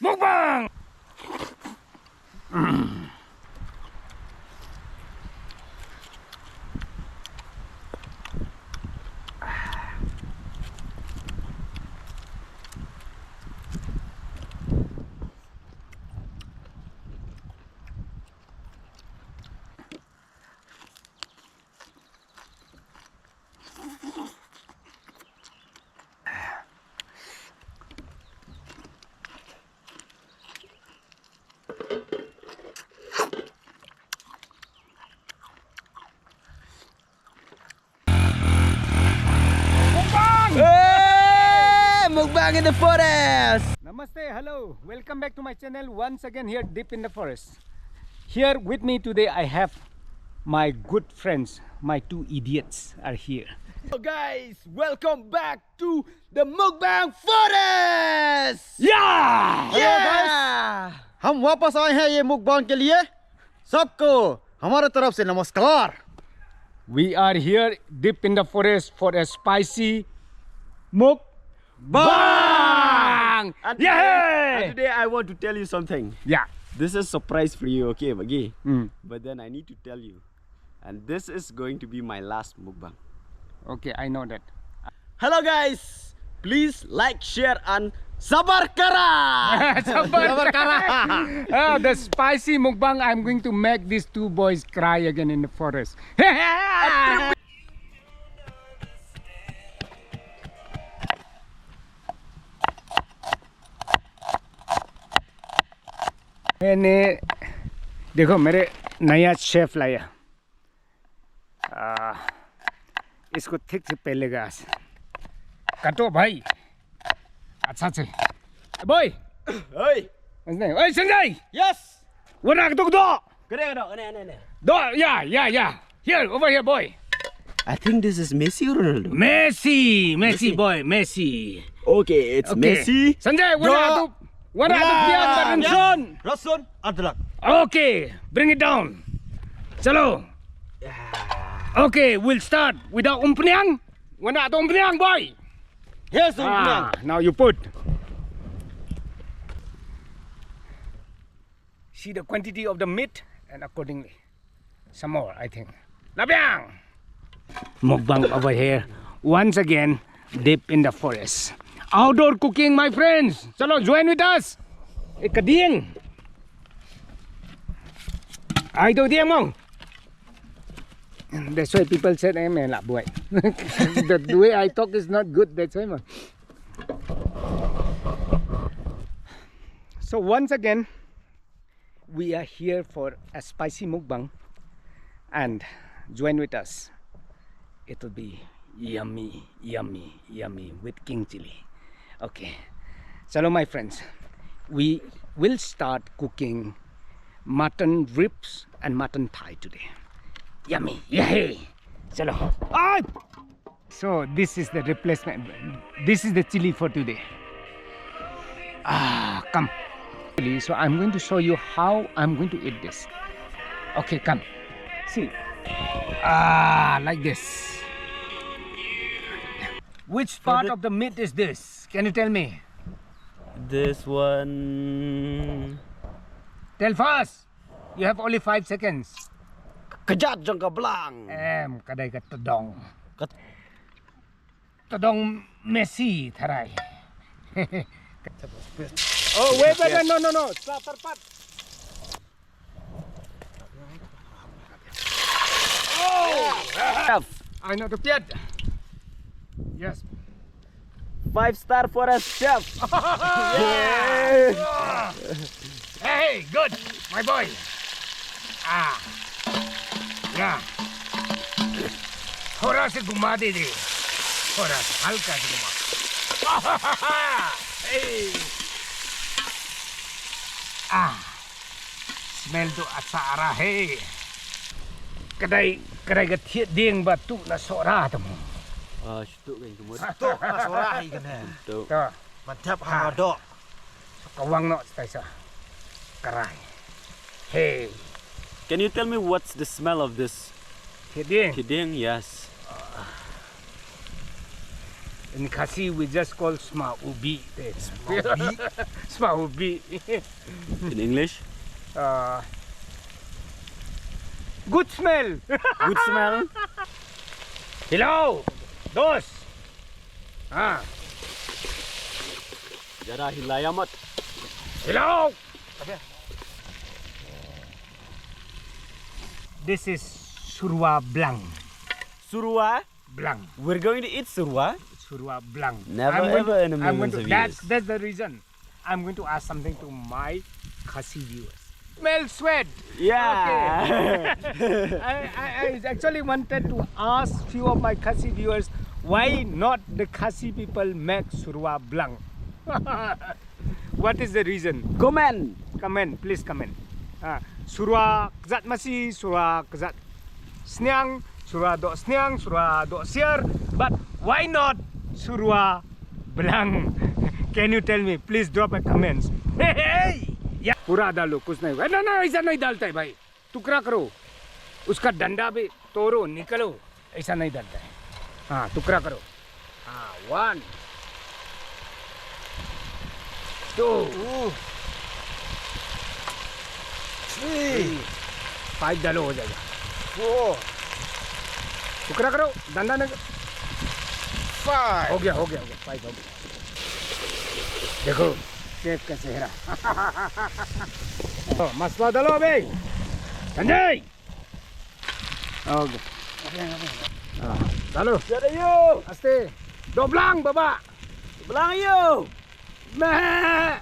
Mukbang! Mukbang in the forest! Namaste, hello, welcome back to my channel once again here deep in the forest. Here with me today I have my good friends, my two idiots are here. So guys, welcome back to the Mukbang forest! Yeah! Hello guys, हम वापस आए हैं ये मुकबांग के लिए। सबको हमारे तरफ से नमस्कार। We are here deep in the forest for a spicy mukbang! And Yeah! today I want to tell you something. Yeah. This is surprise for you, okay, Bagi? Mm. But then I need to tell you. And this is going to be my last mukbang. Okay, I know that. Hello guys, please like, share and sabar kara. Sabar kara. The spicy mukbang I'm going to make these two boys cry again in the forest. मैंने देखो मेरे नया chef लाया इसको ठीक से पहलेगा काटो भाई अच्छा से boy Hey. ओए Sanjay Yes. warna ketuk do Kena. do yeah here over here boy I think this is Messi or Ronaldo. Messi boy Messi Okay, it's Messi. Sanjay warna ketuk pian Barinson Rasun Adrak. okay bring it down chalo okay we'll start without umpenyang warna ketuk umpenyang boy Here's the now you put see the quantity of the meat and accordingly some more I think Labyang mukbang over here once again deep in the forest outdoor cooking my friends chalo join with us kading ai to dieng mong that's why people said em là buổi the way I talk is not good that's why so once again we are here for a spicy mukbang and join with us it will be yummy with king chili okay chalo my friends we will start cooking mutton ribs and mutton thigh today yummy yay chalo so this is the replacement this is the chili for today come so I'm going to show you how I'm going to eat this okay come see like this which part of the meat is this can you tell me This one. tell fast you have only 5 seconds Kejat jangka belang. kadai ka todong Messi tharai oh wait no terpat Chef, I know the piat yes 5-star for us, chef. hey good my boy yeah थोड़ा से घुमा दे थोड़ा सा हल्का से घुमा hey smell tu asara hey kedai ka thiet ding ba tu na sora tu Shtuk kan semua. Tok masorai kan eh. Shtuk. to Mantap hadok. kawang no staisa karai hey Can you tell me what's the smell of this thiet ding kiding? Yes. In Khasi, we just call sma ubi. Sma ubi. In English, Good smell. good smell. Hello, dos. Ah, Jara hilayamat. hello. This is surwa blanc. Surwa. Blanc. We're going to eat surwa. Surwa blanc. Never I'm going ever in a I'm going millions to, of that's the reason. I'm going to ask something to my Khasi viewers. Smell sweat. Yeah. I actually wanted to ask few of my Khasi viewers why not the Khasi people make surwa blanc. What is the reason? Comment. Comment, please comment. Surwa kzat masi, surwa kzat snyang, surwa do snyang, surwa do siar, but why not surwa blanc? Can you tell me? Please drop a comments. Hey, hey! या पूरा डालो कुछ नहीं ना ना ऐसा नहीं डालता है भाई टुकड़ा करो उसका डंडा भी तोड़ो निकलो ऐसा नहीं डालता है हाँ टुकड़ा करो हाँ 1 2 3 5 डालो हो जाएगा 4 टुकड़ा करो डंडा नहीं 5. हो गया 5 हो गया देखो शेफ का चेहरा मसला डालो अबे संजय ओके डालो Jara yo. aste do blang baba Belang yo. meh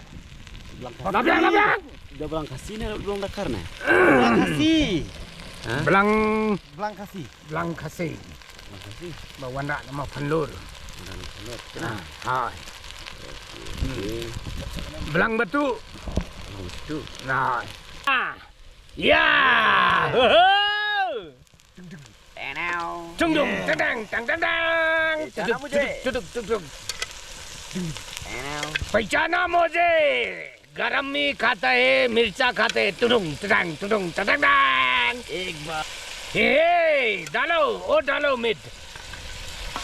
Belang blang Udah belang kasih nih, belang dakar nih. Belang kasih. blang Belang kasih. blang khasi bawa nak nama penlur hai blang batu nah ya Trung dung tang tang tang tang tuduk पहचाना मुझे गरम में खाता है मिर्चा खाते है तुडुंग तडंग एक बार हे डालो ओ डालो मिट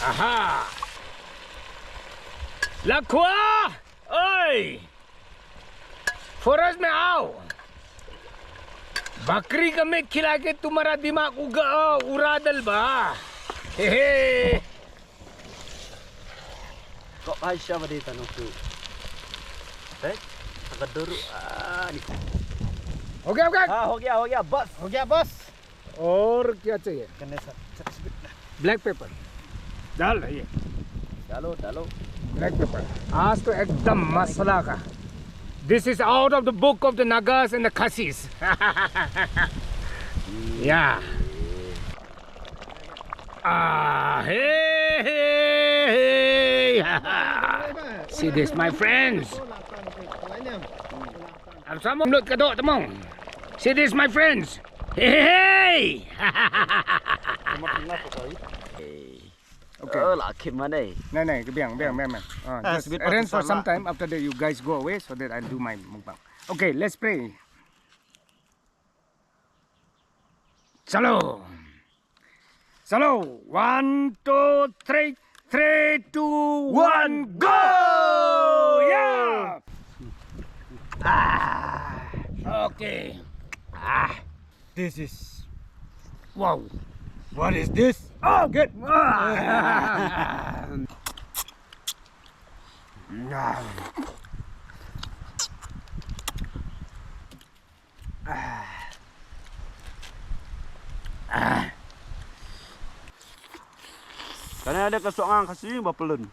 आहा लखुआ ओए फॉरेस्ट में आओ बकरी का मीट खिला के तुम्हारा दिमाग उड़ा दल बा हे kok Aisyah pada tanah tu. Agak dulu. हो गया हो गया बस. हो गया बस. और क्या चाहिए Ganesh. ब्लैक पेपर डाल ये Dalo. ब्लैक पेपर आज तो एकदम मसाला का This is out of the book of the Nagas and the Khasis. Yeah. Hey. See this, my friends. Sama mulut kedok temong. See this, my friends. Hey. Okay. Oh, laki mana? No, biang. Just sebut arrange for pasal some lah. time after that you guys go away so that I'll do my mukbang. Okay, let's pray. Salo. 1, 2, 3. 3, 2, 1, go! Yeah! Okay. This is. Wow. What is this? Oh, good. Karena ada kesoangan kasih bapelun.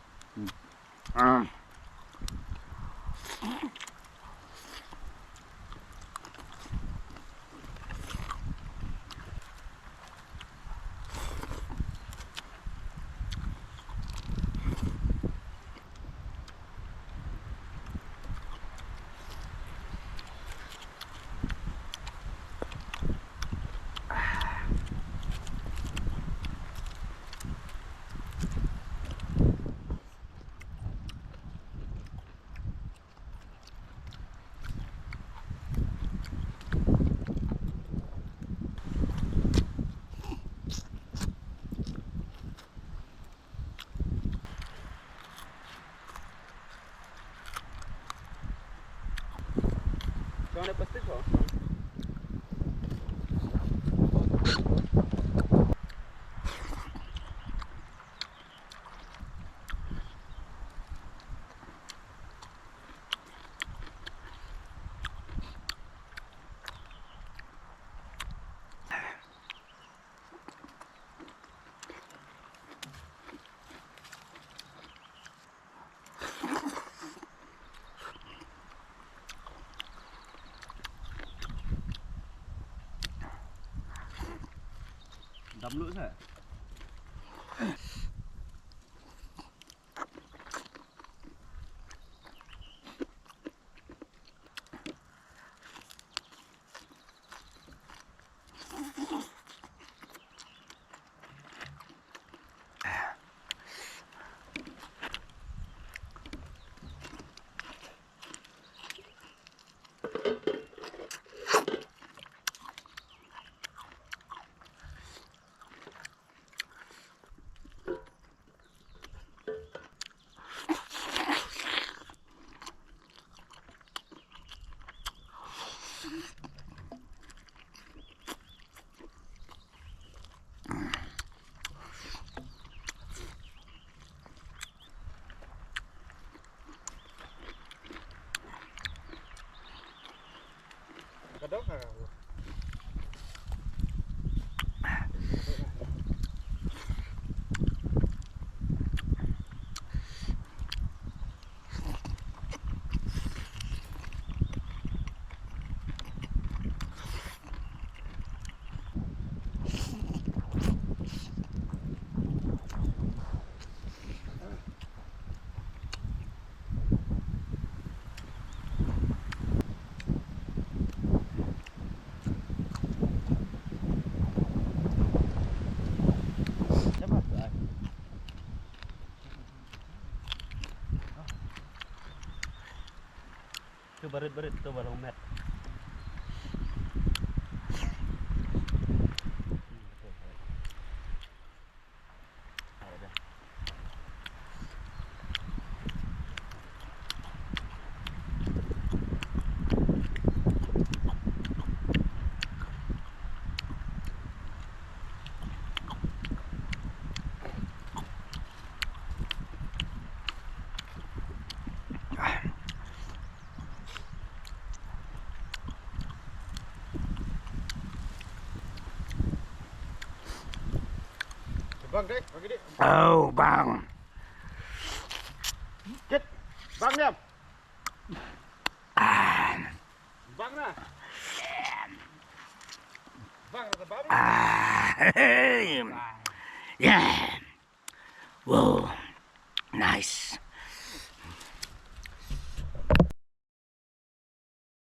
Orang ni pasti kau. Đâm lưỡi rồi. Kadang ha. Tu barit-barit tu balong mat. Bang dek, bagi dek. Oh, bang. Kit. Bang diam. Bang na. Bang rasa babi. Yeah. Whoa. Nice.